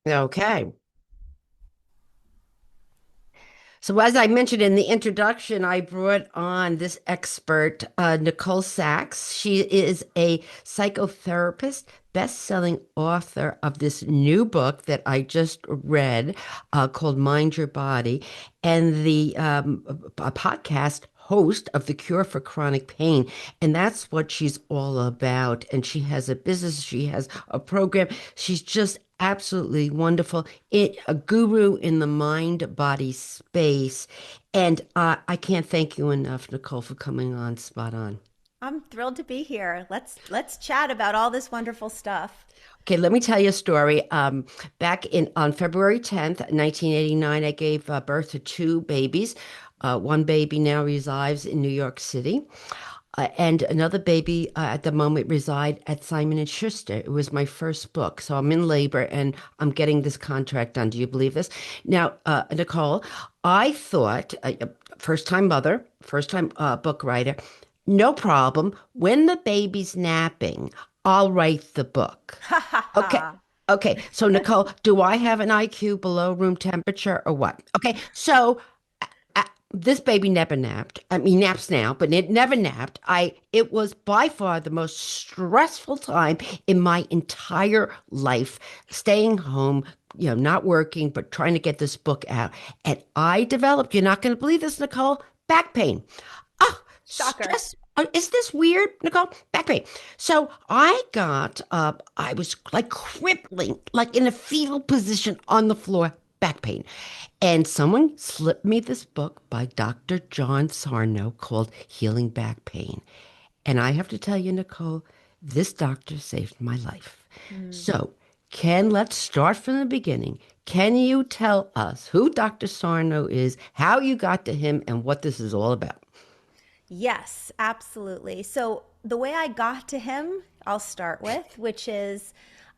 Okay. So, as I mentioned in the introduction, I brought on this expert, Nicole Sachs. She is a psychotherapist, best-selling author of this new book that I just read called Mind Your Body, and the a podcast host of The Cure for Chronic Pain. And that's what she's all about. And she has a business, she has a program. She's just absolutely wonderful. A guru in the mind body space. And I can't thank you enough, Nicole, for coming on Spot On. I'm thrilled to be here. Let's chat about all this wonderful stuff. Okay, let me tell you a story. Back in on February 10th, 1989, I gave birth to two babies. One baby now resides in New York City. And another baby at the moment reside at Simon and Schuster. It was my first book, so I'm in labor and I'm getting this contract done. Do you believe this? Now, Nicole, I thought first time mother, first time book writer, no problem. When the baby's napping, I'll write the book. Ha ha Okay. ha. Okay. So, Nicole, do I have an IQ below room temperature or what? Okay. So this baby never napped. I mean, naps now, but it never napped. It was by far the most stressful time in my entire life, staying home, not working, but trying to get this book out. And I developed, you're not going to believe this, Nicole, back pain. Oh, Shocker. stress. Is this weird, Nicole? Back pain. So I was like crippling, like in a fetal position on the floor, back pain. And someone slipped me this book by Dr. John Sarno called Healing Back Pain. And I have to tell you, Nicole, this doctor saved my life. Hmm. So, let's start from the beginning. Can you tell us who Dr. Sarno is, how you got to him, and what this is all about? Yes, absolutely. So the way I got to him, I'll start with, which is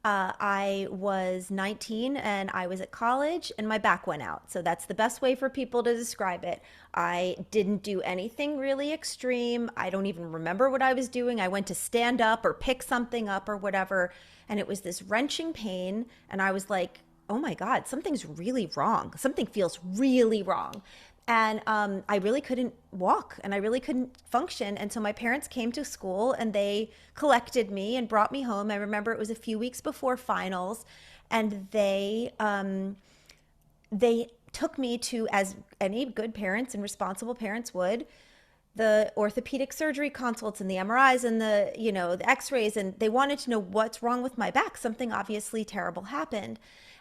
I was 19 and I was at college and my back went out. So that's the best way for people to describe it. I didn't do anything really extreme. I don't even remember what I was doing. I went to stand up or pick something up or whatever. And it was this wrenching pain. And I was like, oh my God, something's really wrong. Something feels really wrong. And I really couldn't walk and I really couldn't function. And so my parents came to school and they collected me and brought me home. I remember it was a few weeks before finals, and they took me to, as any good parents and responsible parents would, the orthopedic surgery consults and the MRIs and the x-rays, and they wanted to know what's wrong with my back. Something obviously terrible happened.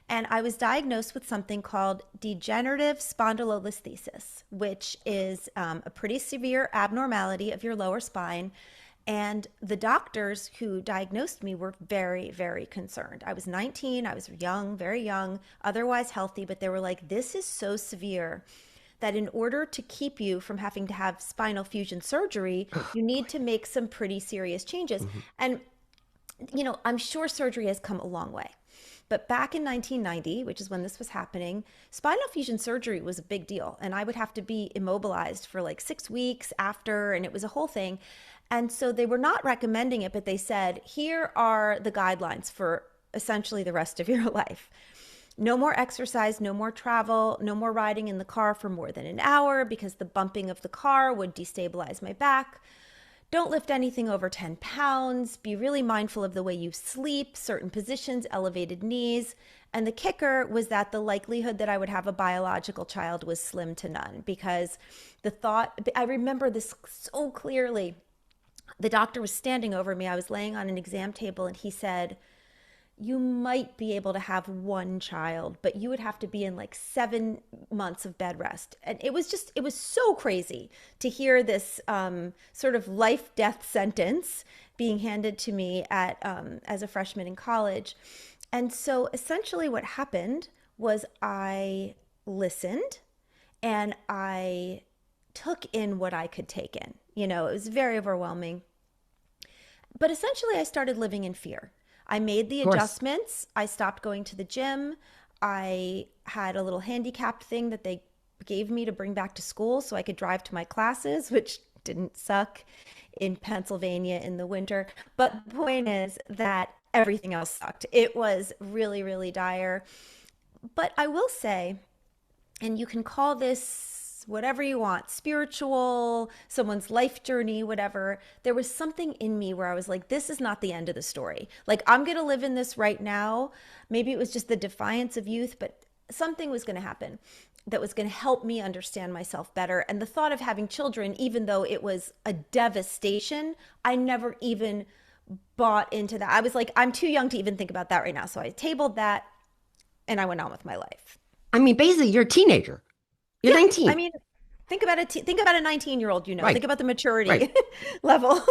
And I was diagnosed with something called degenerative spondylolisthesis, which is a pretty severe abnormality of your lower spine. And the doctors who diagnosed me were very, very concerned. I was 19, I was young, very young, otherwise healthy, but they were like, this is so severe that in order to keep you from having to have spinal fusion surgery, you need to make some pretty serious changes. Mhm. And, I'm sure surgery has come a long way. But back in 1990, which is when this was happening, spinal fusion surgery was a big deal. And I would have to be immobilized for like 6 weeks after, and it was a whole thing. And so they were not recommending it, but they said, here are the guidelines for essentially the rest of your life. No more exercise, no more travel, no more riding in the car for more than an hour because the bumping of the car would destabilize my back. Don't lift anything over 10 pounds. Be really mindful of the way you sleep, certain positions, elevated knees. And the kicker was that the likelihood that I would have a biological child was slim to none because I remember this so clearly. The doctor was standing over me. I was laying on an exam table and he said, you might be able to have one child, but you would have to be in like 7 months of bed rest. And it was so crazy to hear this sort of life death sentence being handed to me as a freshman in college. And so essentially what happened was I listened and I took in what I could take in. It was very overwhelming. But essentially, I started living in fear. I made the Of course. adjustments. I stopped going to the gym. I had a little handicapped thing that they gave me to bring back to school so I could drive to my classes, which didn't suck in Pennsylvania in the winter. But the point is that everything else sucked. It was really, really dire. But I will say, and you can call this whatever you want, spiritual, someone's life journey, whatever. There was something in me where I was like, this is not the end of the story. Like, I'm going to live in this right now. Maybe it was just the defiance of youth, but something was going to happen that was going to help me understand myself better. And the thought of having children, even though it was a devastation, I never even bought into that. I was like, I'm too young to even think about that right now. So I tabled that and I went on with my life. I mean, basically, you're a teenager. You're Yeah, I 19. mean, think about a 19-year-old, Right. think about the Right. maturity level.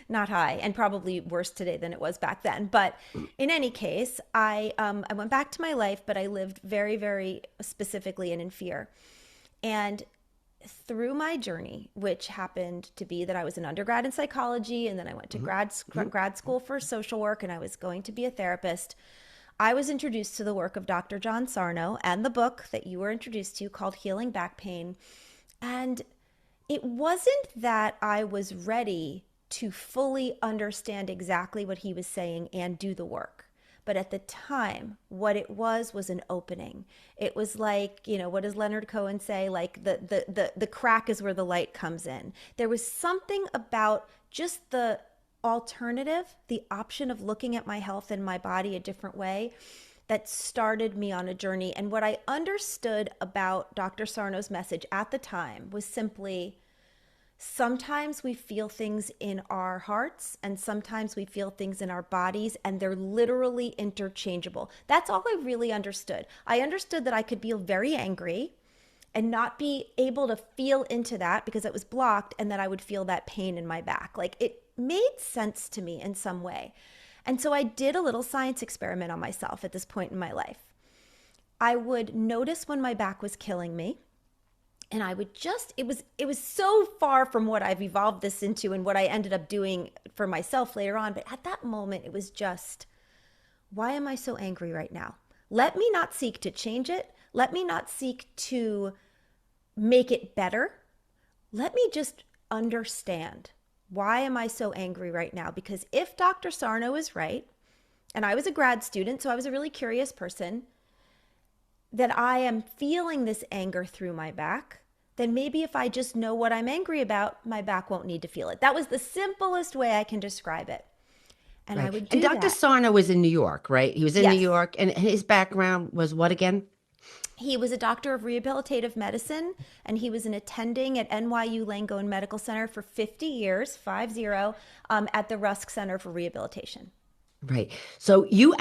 Not high, and probably worse today than it was back then. But in any case, I went back to my life, but I lived very, very specifically and in fear. And through my journey, which happened to be that I was an undergrad in psychology, and then I went to grad school for social work, and I was going to be a therapist. I was introduced to the work of Dr. John Sarno and the book that you were introduced to called Healing Back Pain. And it wasn't that I was ready to fully understand exactly what he was saying and do the work. But at the time, what it was an opening. It was like, what does Leonard Cohen say? Like the crack is where the light comes in. There was something about just the alternative, the option of looking at my health and my body a different way that started me on a journey. And what I understood about Dr. Sarno's message at the time was simply sometimes we feel things in our hearts and sometimes we feel things in our bodies, and they're literally interchangeable. That's all I really understood. I understood that I could be very angry and not be able to feel into that because it was blocked, and that I would feel that pain in my back. Like, it made sense to me in some way. And so I did a little science experiment on myself at this point in my life. I would notice when my back was killing me, and I would just it was so far from what I've evolved this into and what I ended up doing for myself later on, but at that moment it was just, why am I so angry right now? Let me not seek to change it. Let me not seek to make it better. Let me just understand, why am I so angry right now? Because if Dr. Sarno is right, and I was a grad student, so I was a really curious person, that I am feeling this anger through my back, then maybe if I just know what I'm angry about, my back won't need to feel it. That was the simplest way I can describe it. And I Right. would And do Dr. that. Sarno was in New York, right? He was in New Yes. York, and his background was what again? He was a doctor of rehabilitative medicine, and he was an attending at NYU Langone Medical Center for 50 years, 50, at the Rusk Center for Rehabilitation. Right. So you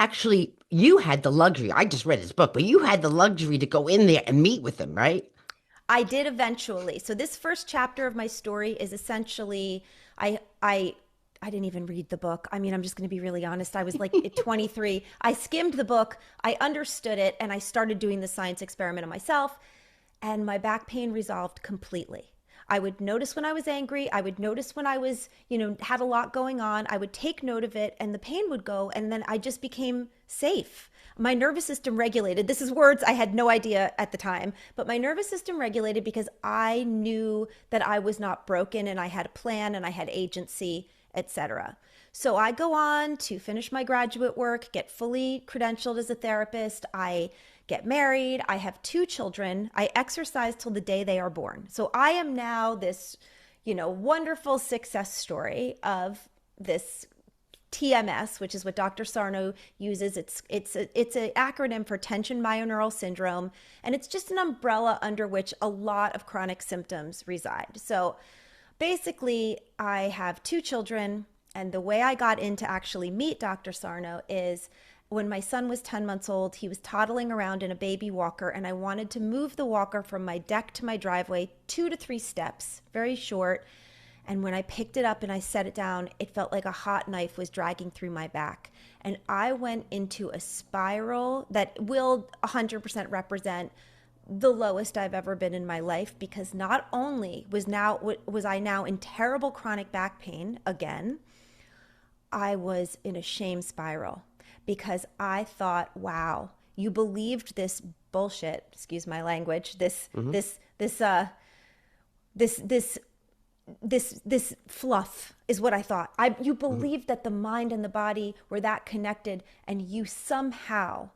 had the luxury. I just read his book, but you had the luxury to go in there and meet with him, right? I did eventually. So this first chapter of my story is essentially I I I didn't even read the book. I mean, I'm just going to be really honest. I was like at 23. I skimmed the book, I understood it, and I started doing the science experiment on myself, and my back pain resolved completely. I would notice when I was angry. I would notice when I was, had a lot going on. I would take note of it and the pain would go. And then I just became safe. My nervous system regulated. This is words I had no idea at the time, but my nervous system regulated because I knew that I was not broken and I had a plan and I had agency, etc. So I go on to finish my graduate work, get fully credentialed as a therapist. I get married. I have two children. I exercise till the day they are born. So I am now this, wonderful success story of this TMS, which is what Dr. Sarno uses. It's an acronym for tension myoneural syndrome, and it's just an umbrella under which a lot of chronic symptoms reside. So basically, I have two children, and the way I got in to actually meet Dr. Sarno is when my son was 10 months old. He was toddling around in a baby walker, and I wanted to move the walker from my deck to my driveway 2 to 3 steps, very short. And when I picked it up and I set it down, it felt like a hot knife was dragging through my back. And I went into a spiral that will 100% represent the lowest I've ever been in my life, because not only was I now in terrible chronic back pain again, I was in a shame spiral because I thought, wow, you believed this bullshit, excuse my language, this Hmm. this this this this this fluff is what I thought. You believed that the mind and the body were that connected, and you somehow,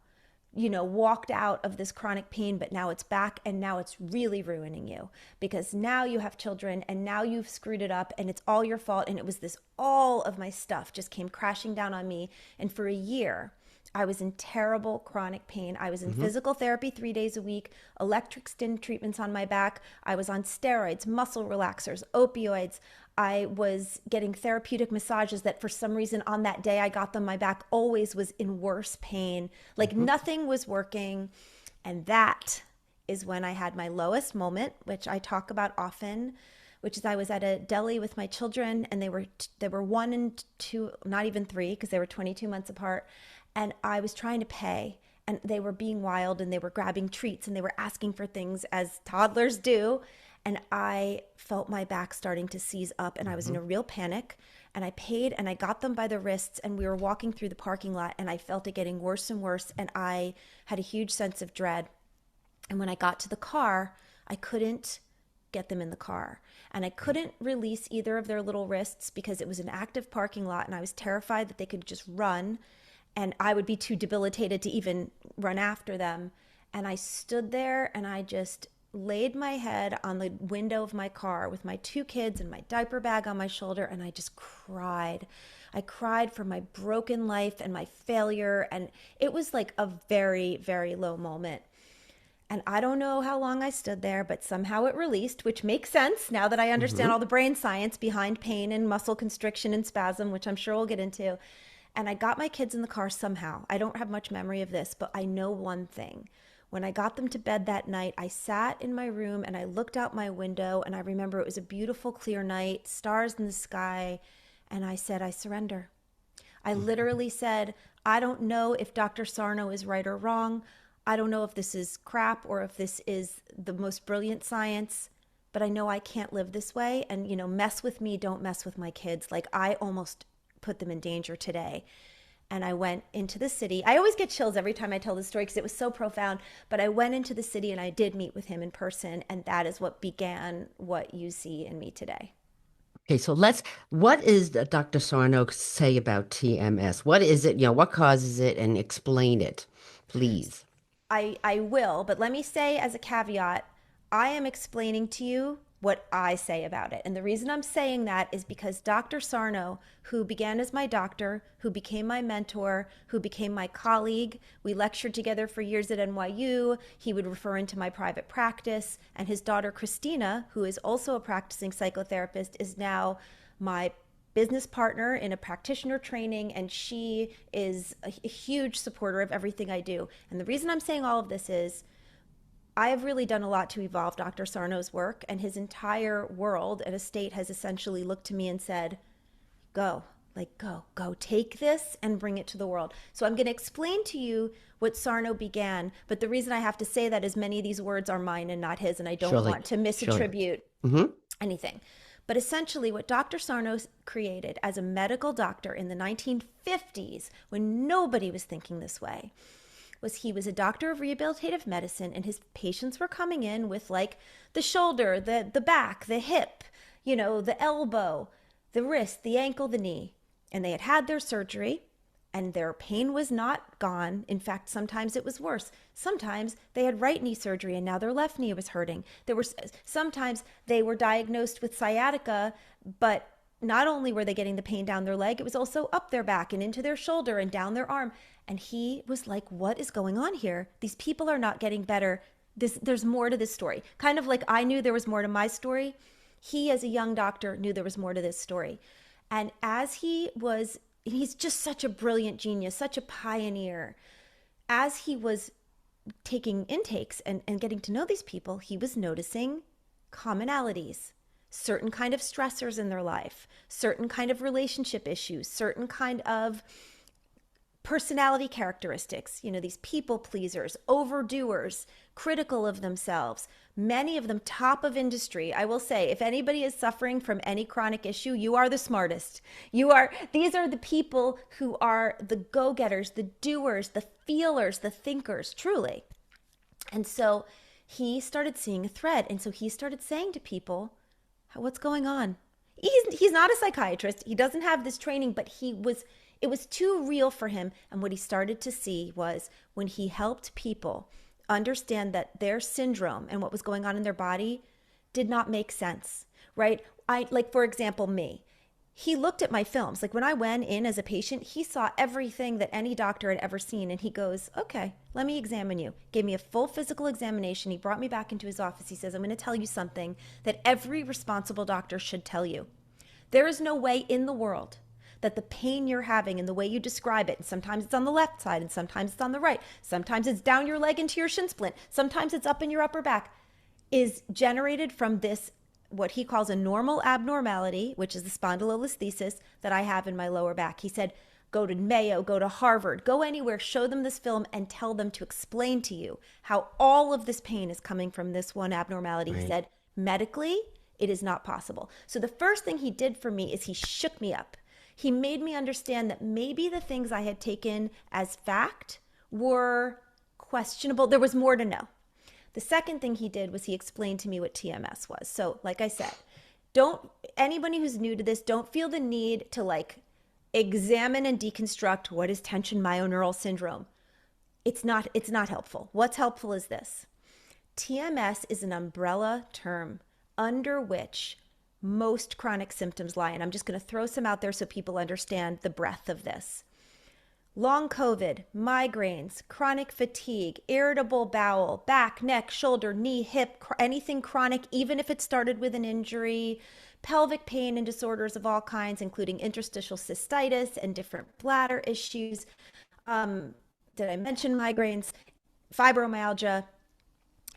walked out of this chronic pain, but now it's back, and now it's really ruining you because now you have children and now you've screwed it up and it's all your fault. And it was this, all of my stuff just came crashing down on me. And for a year, I was in terrible chronic pain. I was in Hmm. physical therapy 3 days a week, electric stim treatments on my back. I was on steroids, muscle relaxers, opioids. I was getting therapeutic massages that for some reason on that day I got them, my back always was in worse pain. Like Hmm. nothing was working. And that is when I had my lowest moment, which I talk about often, which is I was at a deli with my children, and they were 1 and 2, not even 3, because they were 22 months apart, and I was trying to pay, and they were being wild, and they were grabbing treats, and they were asking for things as toddlers do, and I felt my back starting to seize up, and I was in Hmm. a real panic. And I paid, and I got them by the wrists, and we were walking through the parking lot, and I felt it getting worse and worse, and I had a huge sense of dread. And when I got to the car, I couldn't get them in the car. And I couldn't release either of their little wrists because it was an active parking lot, and I was terrified that they could just run and I would be too debilitated to even run after them. And I stood there and I just laid my head on the window of my car with my 2 kids and my diaper bag on my shoulder, and I just cried. I cried for my broken life and my failure. And it was like a very, very low moment. And I don't know how long I stood there, but somehow it released, which makes sense now that I understand Hmm. all the brain science behind pain and muscle constriction and spasm, which I'm sure we'll get into. And I got my kids in the car somehow. I don't have much memory of this, but I know one thing. When I got them to bed that night, I sat in my room and I looked out my window, and I remember it was a beautiful, clear night, stars in the sky, and I said, I surrender. I literally said, I don't know if Dr. Sarno is right or wrong. I don't know if this is crap or if this is the most brilliant science, but I know I can't live this way. And, mess with me, don't mess with my kids. Like, I almost put them in danger today. And I went into the city. I always get chills every time I tell this story because it was so profound. But I went into the city and I did meet with him in person. And that is what began what you see in me today. Okay, so what is the Dr. Sarno say about TMS? What is it? What causes it, and explain it, please. I will, but let me say as a caveat, I am explaining to you what I say about it. And the reason I'm saying that is because Dr. Sarno, who began as my doctor, who became my mentor, who became my colleague, we lectured together for years at NYU. He would refer into my private practice. And his daughter, Christina, who is also a practicing psychotherapist, is now my business partner in a practitioner training, and she is a huge supporter of everything I do. And the reason I'm saying all of this is I have really done a lot to evolve Dr. Sarno's work, and his entire world and estate has essentially looked to me and said, go, like, go, take this and bring it to the world. So I'm going to explain to you what Sarno began, but the reason I have to say that is many of these words are mine and not his, and I don't Surely, want to surely. misattribute Hmm. anything. But essentially, what Dr. Sarno created as a medical doctor in the 1950s, when nobody was thinking this way, was he was a doctor of rehabilitative medicine, and his patients were coming in with like the shoulder, the back, the hip, the elbow, the wrist, the ankle, the knee. And they had had their surgery, and their pain was not gone. In fact, sometimes it was worse. Sometimes they had right knee surgery and now their left knee was hurting. There were sometimes they were diagnosed with sciatica, but not only were they getting the pain down their leg, it was also up their back and into their shoulder and down their arm. And he was like, "What is going on here? These people are not getting better. There's more to this story." Kind of like I knew there was more to my story. He, as a young doctor, knew there was more to this story. And as he's just such a brilliant genius, such a pioneer. As he was taking intakes and getting to know these people, he was noticing commonalities, certain kind of stressors in their life, certain kind of relationship issues, certain kind of personality characteristics, these people pleasers, overdoers, critical of themselves, many of them top of industry. I will say, if anybody is suffering from any chronic issue, you are the smartest. These are the people who are the go-getters, the doers, the feelers, the thinkers, truly. And so he started seeing a thread. And so he started saying to people, What's going on? He's not a psychiatrist. He doesn't have this training, but it was too real for him. And what he started to see was when he helped people understand that their syndrome and what was going on in their body did not make sense, right? I like, for example, me. He looked at my films. Like when I went in as a patient, he saw everything that any doctor had ever seen. And he goes, okay, let me examine you. Gave me a full physical examination. He brought me back into his office. He says, I'm going to tell you something that every responsible doctor should tell you. There is no way in the world that the pain you're having and the way you describe it, and sometimes it's on the left side and sometimes it's on the right, sometimes it's down your leg into your shin splint, sometimes it's up in your upper back, is generated from this what he calls a normal abnormality, which is the spondylolisthesis that I have in my lower back. He said, go to Mayo, go to Harvard, go anywhere, show them this film and tell them to explain to you how all of this pain is coming from this one abnormality. He Right. said, medically, it is not possible. So the first thing he did for me is he shook me up. He made me understand that maybe the things I had taken as fact were questionable. There was more to know. The second thing he did was he explained to me what TMS was. So, like I said, don't anybody who's new to this, don't feel the need to like examine and deconstruct what is tension myoneural syndrome. It's not helpful. What's helpful is this. TMS is an umbrella term under which most chronic symptoms lie. And I'm just going to throw some out there so people understand the breadth of this. Long COVID, migraines, chronic fatigue, irritable bowel, back, neck, shoulder, knee, hip, anything chronic, even if it started with an injury, pelvic pain and disorders of all kinds, including interstitial cystitis and different bladder issues. Did I mention migraines? Fibromyalgia,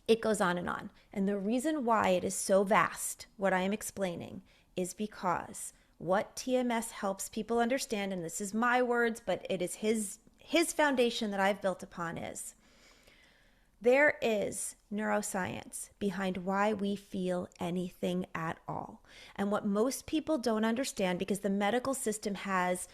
it goes on and on. And the reason why it is so vast, what I am explaining, is because what TMS helps people understand, and this is my words, but it is his foundation that I've built upon, is there is neuroscience behind why we feel anything at all. And what most people don't understand, because the medical system has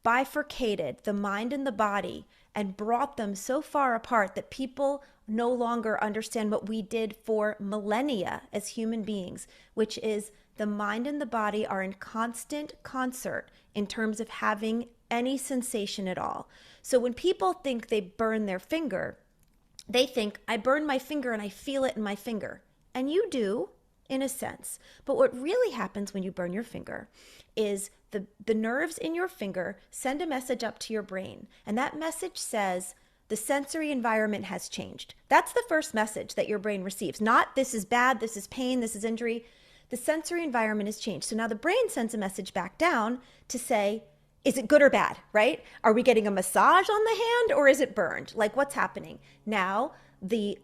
bifurcated the mind and the body and brought them so far apart that people no longer understand what we did for millennia as human beings, which is the mind and the body are in constant concert in terms of having any sensation at all. So when people think they burn their finger, they think, I burn my finger and I feel it in my finger. And you do, in a sense. But what really happens when you burn your finger is the nerves in your finger send a message up to your brain. And that message says, the sensory environment has changed. That's the first message that your brain receives. Not this is bad, this is pain, this is injury. The sensory environment has changed. So now the brain sends a message back down to say, is it good or bad, right? Are we getting a massage on the hand or is it burned? Like what's happening? Now the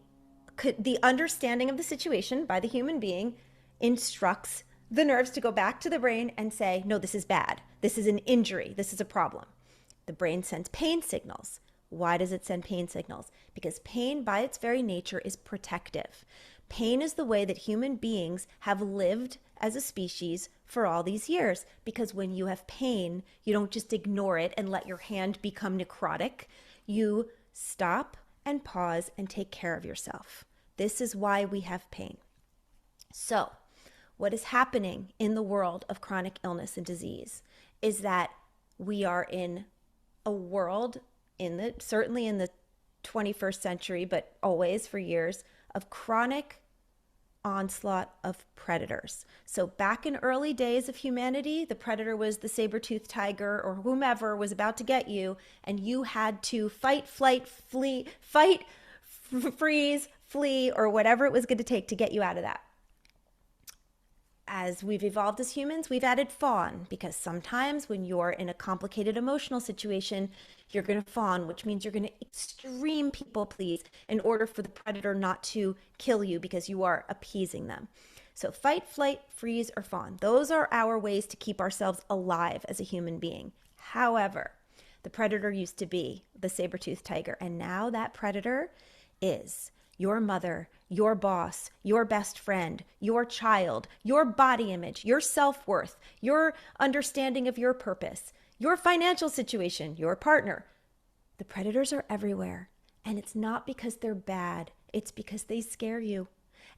understanding of the situation by the human being instructs the nerves to go back to the brain and say, no, this is bad. This is an injury. This is a problem. The brain sends pain signals. Why does it send pain signals? Because pain by its very nature is protective. Pain is the way that human beings have lived as a species for all these years. Because when you have pain, you don't just ignore it and let your hand become necrotic. You stop and pause and take care of yourself. This is why we have pain. So, what is happening in the world of chronic illness and disease is that we are in a world certainly in the 21st century, but always for years, of chronic onslaught of predators. So back in early days of humanity, the predator was the saber-toothed tiger or whomever was about to get you, and you had to fight, flight, flee, fight, freeze, flee, or whatever it was going to take to get you out of that. As we've evolved as humans, we've added fawn, because sometimes when you're in a complicated emotional situation, you're going to fawn, which means you're going to extreme people please in order for the predator not to kill you because you are appeasing them. So fight, flight, freeze, or fawn. Those are our ways to keep ourselves alive as a human being. However, the predator used to be the saber-toothed tiger, and now that predator is your mother, your boss, your best friend, your child, your body image, your self-worth, your understanding of your purpose, your financial situation, your partner. The predators are everywhere. And it's not because they're bad. It's because they scare you.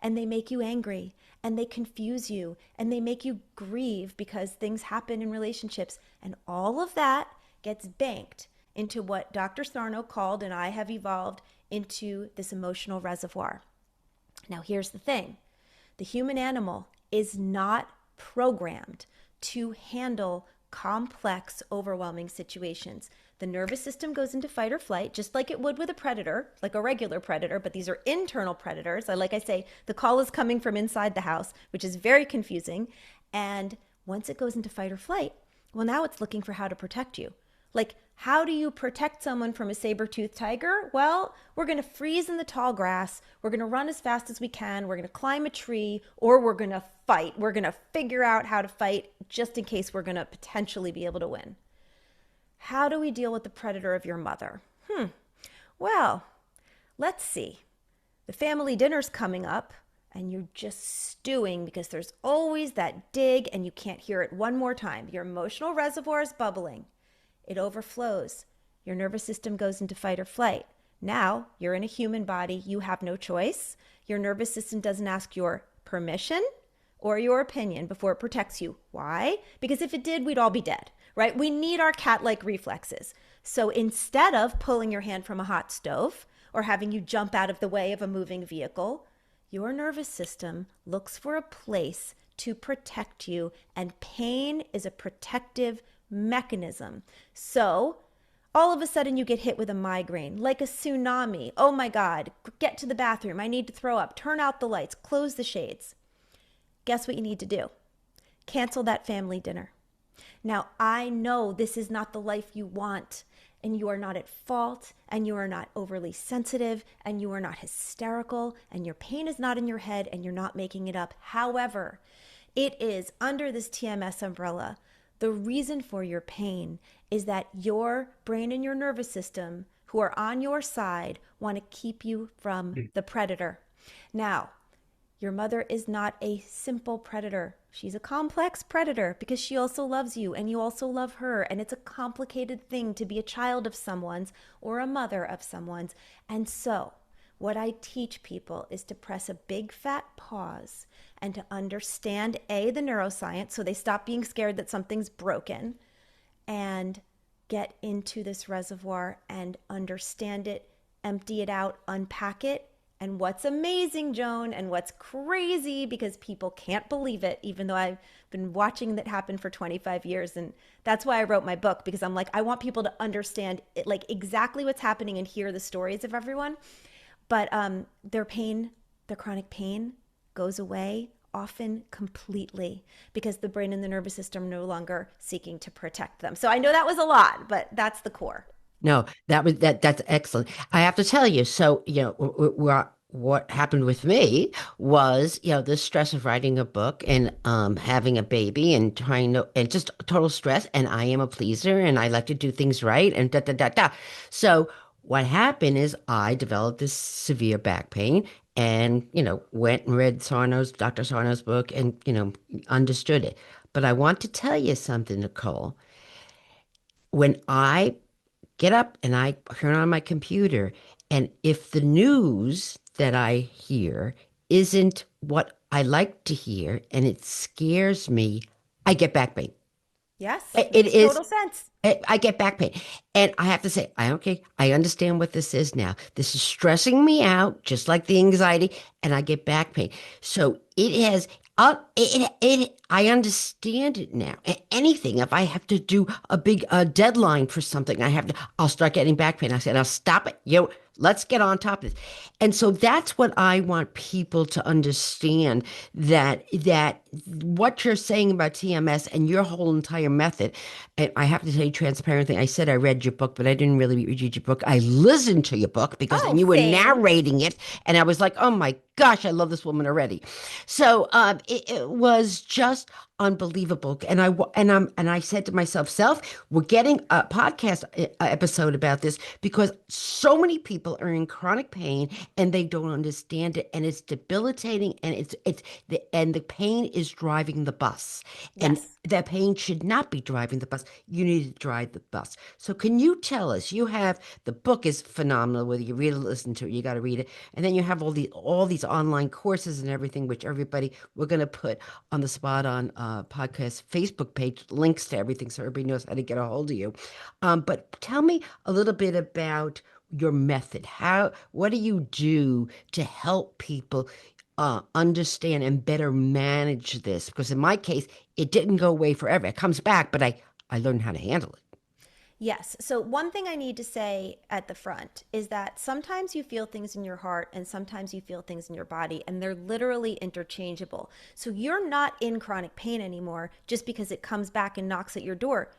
and they make you angry and they confuse you and they make you grieve because things happen in relationships. And all of that gets banked into what Dr. Sarno called, and I have evolved into, this emotional reservoir. Now, here's the thing: the human animal is not programmed to handle complex, overwhelming situations. The nervous system goes into fight or flight, just like it would with a predator, like a regular predator, but these are internal predators. Like I say, the call is coming from inside the house, which is very confusing. And once it goes into fight or flight, well, now it's looking for how to protect you. Like, how do you protect someone from a saber-toothed tiger? Well, we're going to freeze in the tall grass. We're going to run as fast as we can. We're going to climb a tree, or we're going to fight. We're going to figure out how to fight just in case we're going to potentially be able to win. How do we deal with the predator of your mother? Well, let's see. The family dinner's coming up, and you're just stewing because there's always that dig, and you can't hear it one more time. Your emotional reservoir is bubbling. It overflows. Your nervous system goes into fight or flight. Now you're in a human body. You have no choice. Your nervous system doesn't ask your permission or your opinion before it protects you. Why? Because if it did, we'd all be dead, right? We need our cat-like reflexes. So instead of pulling your hand from a hot stove or having you jump out of the way of a moving vehicle, your nervous system looks for a place to protect you, and pain is a protective mechanism. So all of a sudden you get hit with a migraine, like a tsunami. Oh my God, get to the bathroom. I need to throw up. Turn out the lights, close the shades. Guess what you need to do? Cancel that family dinner. Now, I know this is not the life you want, and you are not at fault, and you are not overly sensitive, and you are not hysterical, and your pain is not in your head, and you're not making it up. However, it is under this TMS umbrella. The reason for your pain is that your brain and your nervous system, who are on your side, want to keep you from the predator. Now, your mother is not a simple predator. She's a complex predator because she also loves you and you also love her. And it's a complicated thing to be a child of someone's or a mother of someone's. And so what I teach people is to press a big fat pause and to understand A, the neuroscience, so they stop being scared that something's broken, and get into this reservoir and understand it, empty it out, unpack it. And what's amazing, Joan, and what's crazy, because people can't believe it, even though I've been watching that happen for 25 years. And that's why I wrote my book, because I'm like, I want people to understand it, like exactly what's happening and hear the stories of everyone. But their pain, their chronic pain goes away often completely because the brain and the nervous system are no longer seeking to protect them. So I know that was a lot, but that's the core. No, that's excellent. I have to tell you, so what happened with me was, the stress of writing a book and having a baby and trying to and just total stress. And I am a pleaser and I like to do things right and da da da da. So what happened is I developed this severe back pain and, went and read Dr. Sarno's book and, understood it. But I want to tell you something, Nicole. When I get up and I turn on my computer, and if the news that I hear isn't what I like to hear and it scares me, I get back pain. Yes, It makes is total sense. I get back pain. And I have to say, okay, I understand what this is now. This is stressing me out, just like the anxiety, and I get back pain. So I understand it now. Anything, if I have to do a big deadline for something, I'll start getting back pain. I said, I'll stop it. Let's get on top of this. And so that's what I want people to understand, that what you're saying about TMS and your whole entire method. And I have to tell you transparently, I said I read your book, but I didn't really read your book. I listened to your book because Oh, you were same. narrating it, and I was like, oh my gosh, I love this woman already. So it was just unbelievable. And I said to myself, self, we're getting a podcast episode about this because so many people are in chronic pain and they don't understand it, and it's debilitating, and the pain is driving the bus, and Yes. that pain should not be driving the bus. You need to drive the bus. So can you tell us? You have the book is phenomenal. Whether you read it, or listen to it, you got to read it, and then you have all these online courses and everything, which everybody we're going to put on the Spot On podcast Facebook page, links to everything so everybody knows how to get a hold of you. But tell me a little bit about your method. What do you do to help people understand and better manage this? Because in my case, it didn't go away forever. It comes back, but I learned how to handle it. Yes. So, one thing I need to say at the front is that sometimes you feel things in your heart and sometimes you feel things in your body, and they're literally interchangeable. So, you're not in chronic pain anymore just because it comes back and knocks at your door.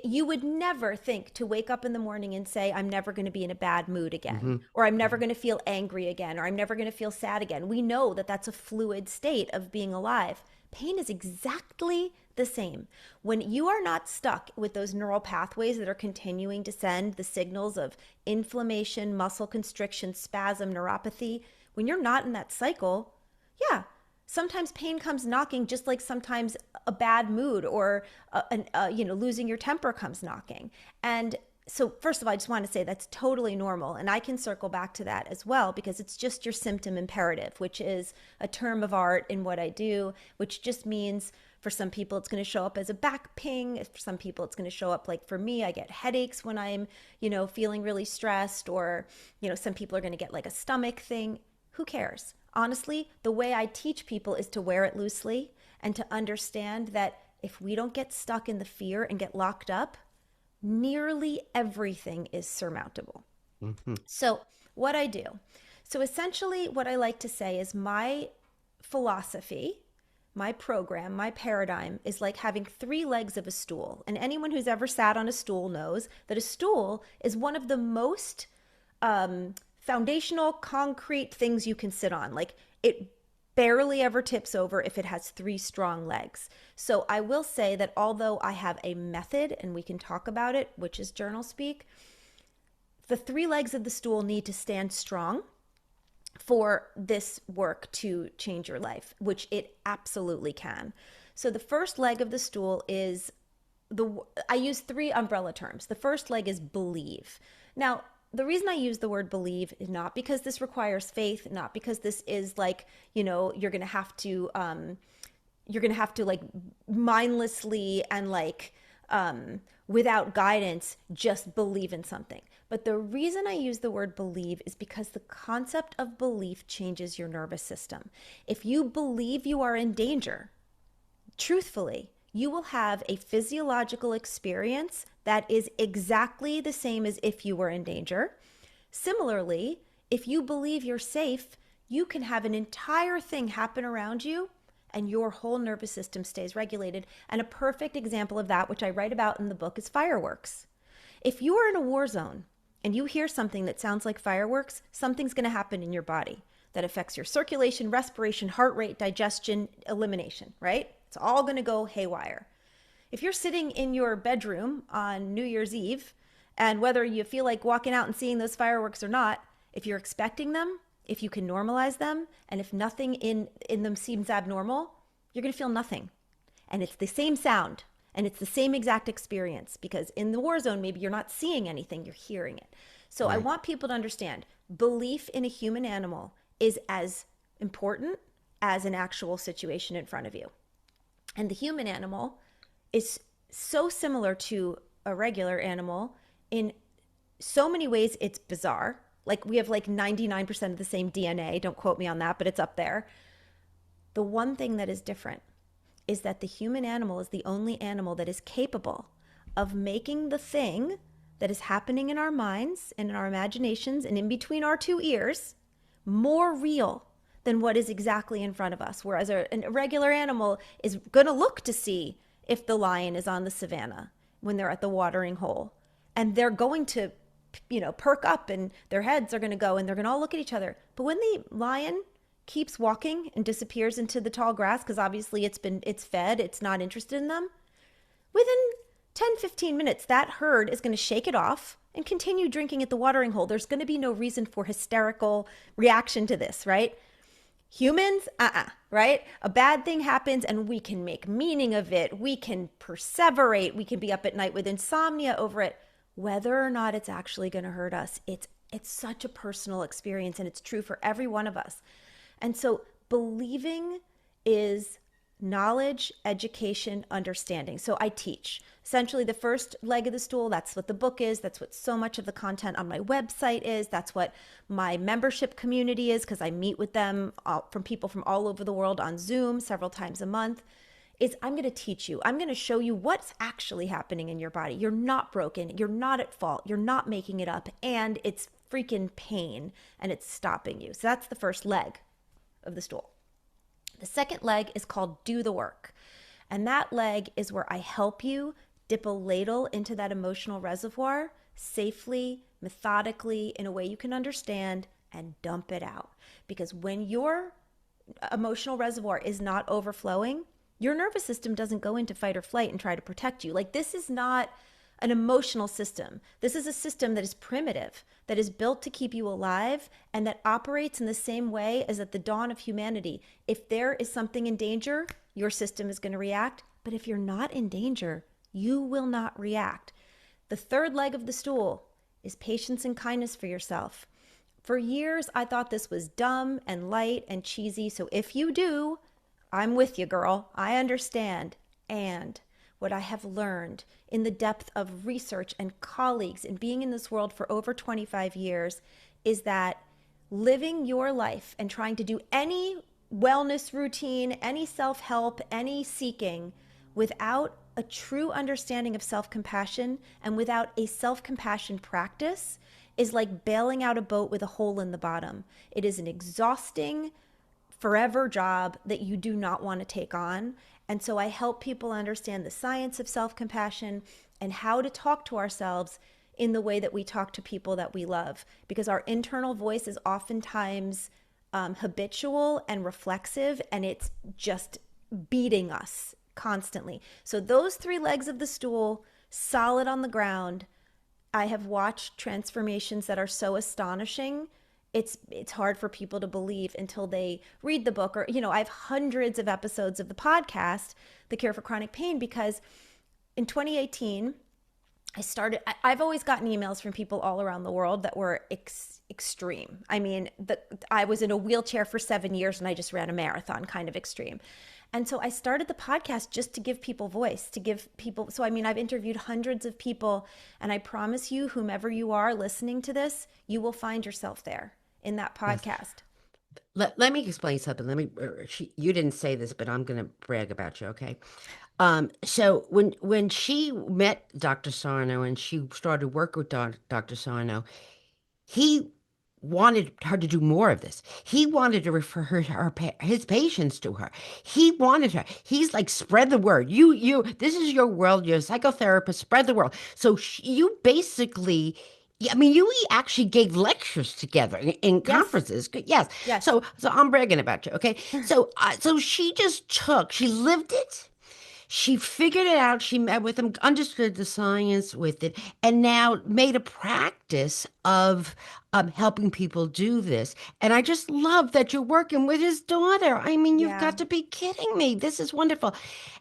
You would never think to wake up in the morning and say, I'm never going to be in a bad mood again, Hmm. or I'm never going to feel angry again, or I'm never going to feel sad again. We know that that's a fluid state of being alive. Pain is exactly the same. When you are not stuck with those neural pathways that are continuing to send the signals of inflammation, muscle constriction, spasm, neuropathy, when you're not in that cycle, yeah, sometimes pain comes knocking, just like sometimes a bad mood or losing your temper comes knocking. And so, first of all, I just want to say that's totally normal, and I can circle back to that as well, because it's just your symptom imperative, which is a term of art in what I do, which just means for some people it's going to show up as a back ping. For some people it's going to show up, like for me, I get headaches when I'm feeling really stressed, or some people are going to get like a stomach thing. Who cares? Honestly, the way I teach people is to wear it loosely and to understand that if we don't get stuck in the fear and get locked up, nearly everything is surmountable. Hmm. So, what I do. So, essentially, what I like to say is my philosophy, my program, my paradigm is like having three legs of a stool. And anyone who's ever sat on a stool knows that a stool is one of the most foundational, concrete things you can sit on. Like, it barely ever tips over if it has three strong legs. So I will say that although I have a method, and we can talk about it, which is journal speak, the three legs of the stool need to stand strong for this work to change your life, which it absolutely can. So the first leg of the stool is I use three umbrella terms. The first leg is believe. Now, the reason I use the word believe is not because this requires faith, not because this is like, you're going to have to like mindlessly and like without guidance just believe in something. But the reason I use the word believe is because the concept of belief changes your nervous system. If you believe you are in danger, truthfully, you will have a physiological experience that is exactly the same as if you were in danger. Similarly, if you believe you're safe, you can have an entire thing happen around you and your whole nervous system stays regulated. And a perfect example of that, which I write about in the book, is fireworks. If you are in a war zone and you hear something that sounds like fireworks, something's going to happen in your body that affects your circulation, respiration, heart rate, digestion, elimination, right? It's all going to go haywire. If you're sitting in your bedroom on New Year's Eve, and whether you feel like walking out and seeing those fireworks or not, if you're expecting them, if you can normalize them, and if nothing in them seems abnormal, you're going to feel nothing. And it's the same sound, and it's the same exact experience, because in the war zone, maybe you're not seeing anything, you're hearing it. So I Right. want people to understand belief in a human animal is as important as an actual situation in front of you. And the human animal is so similar to a regular animal in so many ways. It's bizarre. Like, we have like 99% of the same DNA. Don't quote me on that, but it's up there. The one thing that is different is that the human animal is the only animal that is capable of making the thing that is happening in our minds and in our imaginations and in between our two ears more real than what is exactly in front of us. Whereas a regular animal is going to look to see if the lion is on the savannah when they're at the watering hole. And they're going to, perk up, and their heads are going to go, and they're going to all look at each other. But when the lion keeps walking and disappears into the tall grass because obviously it's fed, it's not interested in them, within 10-15 minutes, that herd is going to shake it off and continue drinking at the watering hole. There's going to be no reason for hysterical reaction to this, right? Humans, right? A bad thing happens and we can make meaning of it. We can perseverate. We can be up at night with insomnia over it. Whether or not it's actually going to hurt us, it's such a personal experience and it's true for every one of us. And so believing is knowledge, education, understanding. So I teach. Essentially, the first leg of the stool, that's what the book is. That's what so much of the content on my website is. That's what my membership community is because I meet with them from people from all over the world on Zoom several times a month. Is I'm going to teach you. I'm going to show you what's actually happening in your body. You're not broken. You're not at fault. You're not making it up. And it's freaking pain and it's stopping you. So that's the first leg of the stool. The second leg is called do the work. And that leg is where I help you dip a ladle into that emotional reservoir safely, methodically, in a way you can understand and dump it out. Because when your emotional reservoir is not overflowing, your nervous system doesn't go into fight or flight and try to protect you. Like, this is not an emotional system. This is a system that is primitive, that is built to keep you alive, and that operates in the same way as at the dawn of humanity. If there is something in danger, your system is going to react. But if you're not in danger, you will not react. The third leg of the stool is patience and kindness for yourself. For years, I thought this was dumb and light and cheesy. So if you do, I'm with you, girl. I understand. And what I have learned in the depth of research and colleagues and being in this world for over 25 years is that living your life and trying to do any wellness routine, any self-help, any seeking without a true understanding of self-compassion and without a self-compassion practice is like bailing out a boat with a hole in the bottom. It is an exhausting, forever job that you do not want to take on. And so I help people understand the science of self-compassion and how to talk to ourselves in the way that we talk to people that we love. Because our internal voice is oftentimes habitual and reflexive, and it's just beating us constantly. So those three legs of the stool, solid on the ground, I have watched transformations that are so astonishing. It's hard for people to believe until they read the book, or I have hundreds of episodes of the podcast The Cure for Chronic Pain, because in 2018 I've always gotten emails from people all around the world that were extreme. I mean, I was in a wheelchair for 7 years and I just ran a marathon, kind of extreme. And so I started the podcast just to give people voice, to give people. So, I mean, I've interviewed hundreds of people, and I promise you, whomever you are listening to this, you will find yourself there in that Yes. podcast. Let me explain something. You didn't say this, but I'm going to brag about you, okay? So when she met Dr. Sarno and she started work with Dr. Sarno, he wanted her to do more of this. He wanted to refer his patients to her. He wanted her. He's like, spread the word. This is your world. You're a psychotherapist. Spread the world. So you basically, yeah, I mean, you actually gave lectures together in Yes, conferences. Yes. yes, So I'm bragging about you. Okay. So she just she lived it. She figured it out. She met with him, understood the science with it, and now made a practice of helping people do this. And I just love that you're working with his daughter. I mean, you've yeah, got to be kidding me. This is wonderful.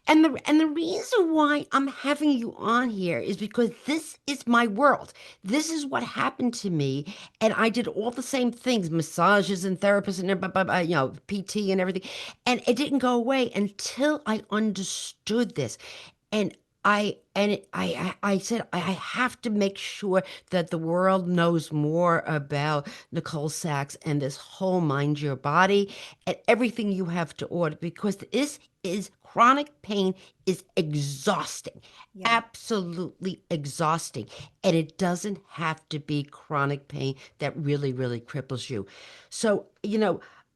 And the reason why I'm having you on here is because this is my world. This is what happened to me, and I did all the same things, massages and therapists and PT and everything, and it didn't go away until I understood this. And I said I have to make sure that the world knows more about Nicole Sachs and this whole mind your body and everything you have to order, because this is chronic pain is exhausting, yeah. absolutely exhausting, and it doesn't have to be chronic pain that really cripples you. So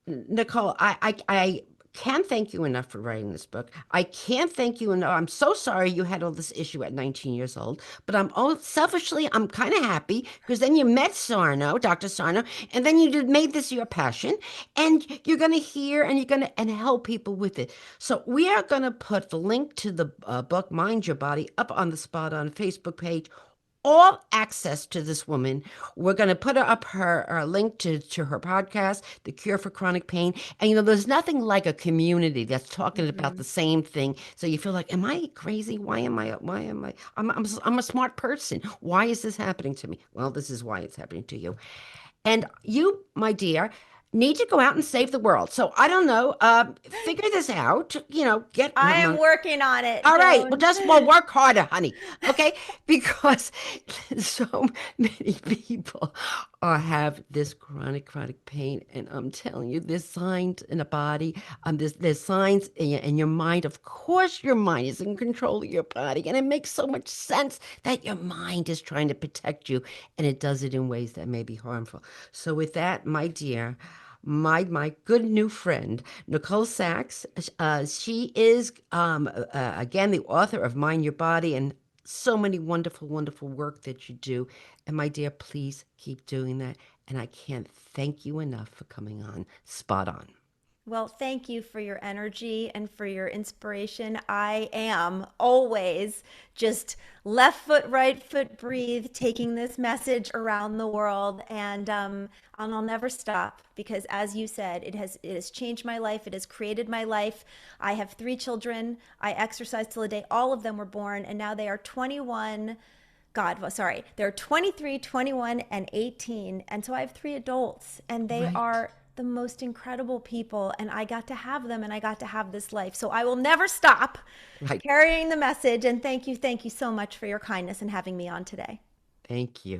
Nicole, I can't thank you enough for writing this book. I can't thank you enough. I'm so sorry you had all this issue at 19 years old, but selfishly, I'm kind of happy because then you met Sarno, Dr. Sarno, and then you made this your passion, and you're going to hear and you're going to and help people with it. So we are going to put the link to the book, Mind Your Body, up on the Spot On Facebook page, all access to this woman. We're going to put her up her link to her podcast, The Cure for Chronic Pain. And there's nothing like a community that's talking about Hmm. the same thing. So you feel like, am I crazy? I'm a smart person. Why is this happening to me? Well, this is why it's happening to you. And you, my dear, need to go out and save the world. So I don't know, figure this out, get I am among. working on it, All right. Well, Joan. just well, work harder, honey. Okay, because so many people have this chronic pain, and I'm telling you, there's signs in the body. There's signs in your mind. Of course, your mind is in control of your body, and it makes so much sense that your mind is trying to protect you, and it does it in ways that may be harmful. So, with that, my dear, my good new friend Nicole Sachs. She is again the author of Mind Your Body and so many wonderful work that you do. And my dear, please keep doing that. And I can't thank you enough for coming on Spot On. Well, thank you for your energy and for your inspiration. I am always just left foot, right foot, breathe, taking this message around the world, and I'll never stop because, as you said, it has changed my life. It has created my life. I have three children. I exercise till the day all of them were born, and now they are 21. God, well, sorry, they're 23, 21, and 18. And so I have three adults, and they Right, are the most incredible people. And I got to have them, and I got to have this life. So I will never stop right. carrying the message. And thank you so much for your kindness and having me on today. Thank you.